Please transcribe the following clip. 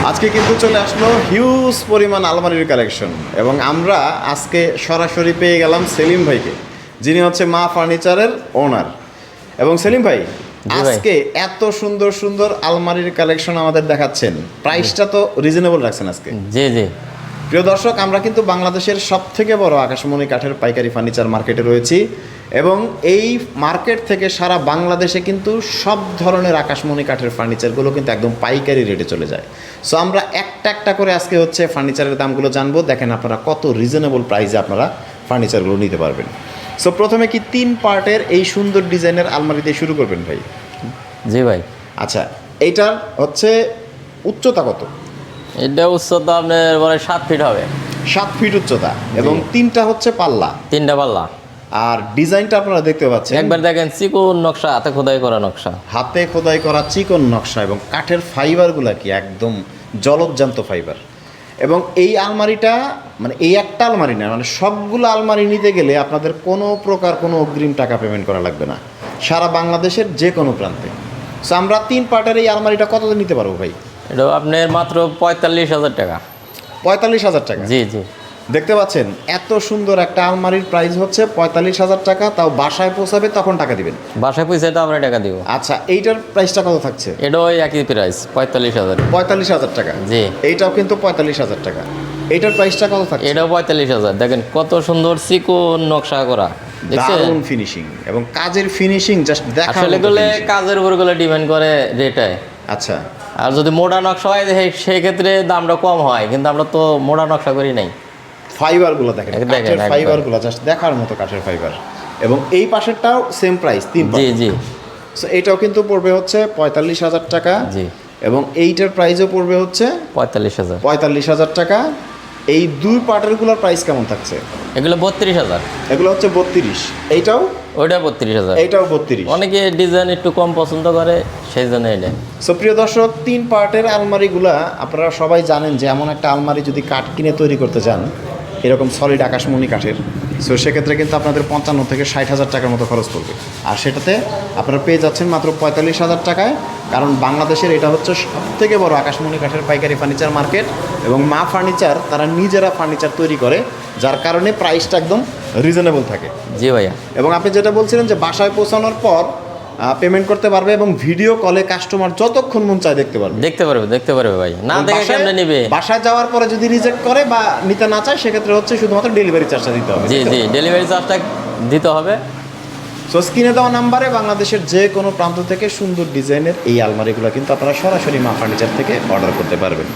আজকে কিন্তু চলে আসলো হিউজ পরিমাণ আলমারির কালেকশন এবং আমরা আজকে সরাসরি পেয়ে গেলাম সেলিম ভাইকে, যিনি হচ্ছে মা ফার্নিচারের ওনার। এবং সেলিম ভাই, আজকে এত সুন্দর সুন্দর আলমারির কালেকশন আমাদের দেখাচ্ছেন, প্রাইসটা তো রিজনেবল রাখছেন আজকে। জি জি। প্রিয় দর্শক, আমরা কিন্তু বাংলাদেশের সবথেকে বড় আকাশমণি কাঠের পাইকারি ফার্নিচার মার্কেটে রয়েছি এবং এই মার্কেট থেকে সারা বাংলাদেশে কিন্তু সব ধরনের আকাশমণি কাঠের ফার্নিচারগুলো কিন্তু একদম পাইকারি রেটে চলে যায়। সো আমরা একটা একটা করে আজকে হচ্ছে ফার্নিচারের দামগুলো জানবো। দেখেন আপনারা কত রিজনেবল প্রাইসে আপনারা ফার্নিচারগুলো নিতে পারবেন। সো প্রথমে কি 3 পার্টের এই সুন্দর ডিজাইনের আলমারি দিয়ে শুরু করবেন ভাই? জি ভাই। আচ্ছা, এইটার হচ্ছে উচ্চতা কত? এটা উচ্চতা আপনার মানে 7 ফিট হবে। 7 ফিট উচ্চতা এবং 3টা হচ্ছে পাল্লা। 3টা পাল্লা। আর ডিজাইনটা আপনারা দেখতে পাচ্ছেন, একবার দেখেন চিকন নকশা, হাতে খোদাই করা নকশা। হাতে খোদাই করা চিকন নকশা এবং কাঠের ফাইবারগুলো কি একদম জলজ্যান্ত ফাইবার। এবং এই আলমারিটা মানে এই একটা আলমারি না, মানে সবগুলো আলমারি নিতে গেলে আপনাদের কোনো প্রকার কোনো অগ্রিম টাকা পেমেন্ট করা লাগবে না, সারা বাংলাদেশের যে কোনো প্রান্তে। সো আমরা 3 পার্টের এই আলমারিটা কততে নিতে পারবো ভাই? এটা আপনার মাত্র 45,000 টাকা। 45,000 টাকা? জি জি। দেখতে পাচ্ছেন এত সুন্দর একটা আলমারির প্রাইস হচ্ছে 45,000 টাকা, তাও বাসায় পৌঁছাবে তখন টাকা দিবেন। বাসায় পয়সা তো আমরা টাকা দিব। আচ্ছা, এইটার প্রাইসটা কত থাকছে? এটা ওই একই প্রাইস 45,000। 45,000 টাকা? জি। এইটাও কিন্তু 45,000 টাকা। এইটার প্রাইসটা কত থাকছে? এটাও 45,000। দেখেন কত সুন্দর চিকন নকশা করা, দেখছেন? দারুণ ফিনিশিং এবং কাজের ফিনিশিং জাস্ট দেখার আসলে মতো গুলো finishing। কাজের উপর গুলো ডিপেন্ড করে রেটে। আচ্ছা, আর যদি মোটা নকশা হয় সেই ক্ষেত্রে দামটা কম হয়, কিন্তু আমরা তো মোটা নকশা করি নাই। ফাইবারগুলো দেখেন, দেখেন, কাঠের একদম। ফাইবারগুলো জাস্ট দেখার মতো কাঠের ফাইবার। এবং এই পাশেরটাও সেম প্রাইস 3 জি জি। সো এইটাও কিন্তু পড়বে হচ্ছে 45,000 টাকা। জি। এবং এইটার প্রাইসও পড়বে হচ্ছে 45,000। 45,000 টাকা। এই 2 পার্টেরগুলোর প্রাইস কেমন থাকছে? এগুলো 32,000। এগুলো হচ্ছে 32, এইটাও ওইটা 32,000। এইটাও 32। অনেকে ডিজাইন একটু কম পছন্দ করে, সেই জন্য এটা। সো প্রিয় দর্শক, 3 পার্টের আলমারিগুলা আপনারা সবাই জানেন যে এমন একটা আলমারি যদি কাঠ কিনে তৈরি করতে যান এরকম সলিড আকাশমণি কাঠের, সো সেক্ষেত্রে কিন্তু আপনাদের 55 থেকে 60,000 টাকার মতো খরচ পড়বে। আর সেটাতে আপনারা পেয়ে যাচ্ছেন মাত্র 45,000 টাকায়, কারণ বাংলাদেশের এটা হচ্ছে সবথেকে বড় আকাশমণি কাঠের পাইকারি ফার্নিচার মার্কেট এবং মা ফার্নিচার তারা নিজেরা ফার্নিচার তৈরি করে, যার কারণে প্রাইসটা একদম রিজনেবল থাকে। জি ভাইয়া। এবং আপনি যেটা বলছিলেন যে বাসায় পৌঁছানোর পর পেমেন্ট করতে পারবে এবং ভিডিও কলে কাস্টমার যতক্ষণ মন চায় দেখতে পারবে। দেখতে পারবে ভাই, না দেখে কেমনে নেবে? বাসায় যাওয়ার পরে যদি রিজেক্ট করে বা নিতে না চায় সেক্ষেত্রে হচ্ছে শুধুমাত্র ডেলিভারি চার্জটা দিতে হবে। জি জি, ডেলিভারি চার্জটা দিতে হবে। সো স্ক্রিনে দেওয়া নাম্বারে বাংলাদেশের যে কোনো প্রান্ত থেকে সুন্দর ডিজাইনের এই আলমারিগুলো কিন্তু আপনারা সরাসরি মা ফার্নিচার থেকে অর্ডার করতে পারবেন।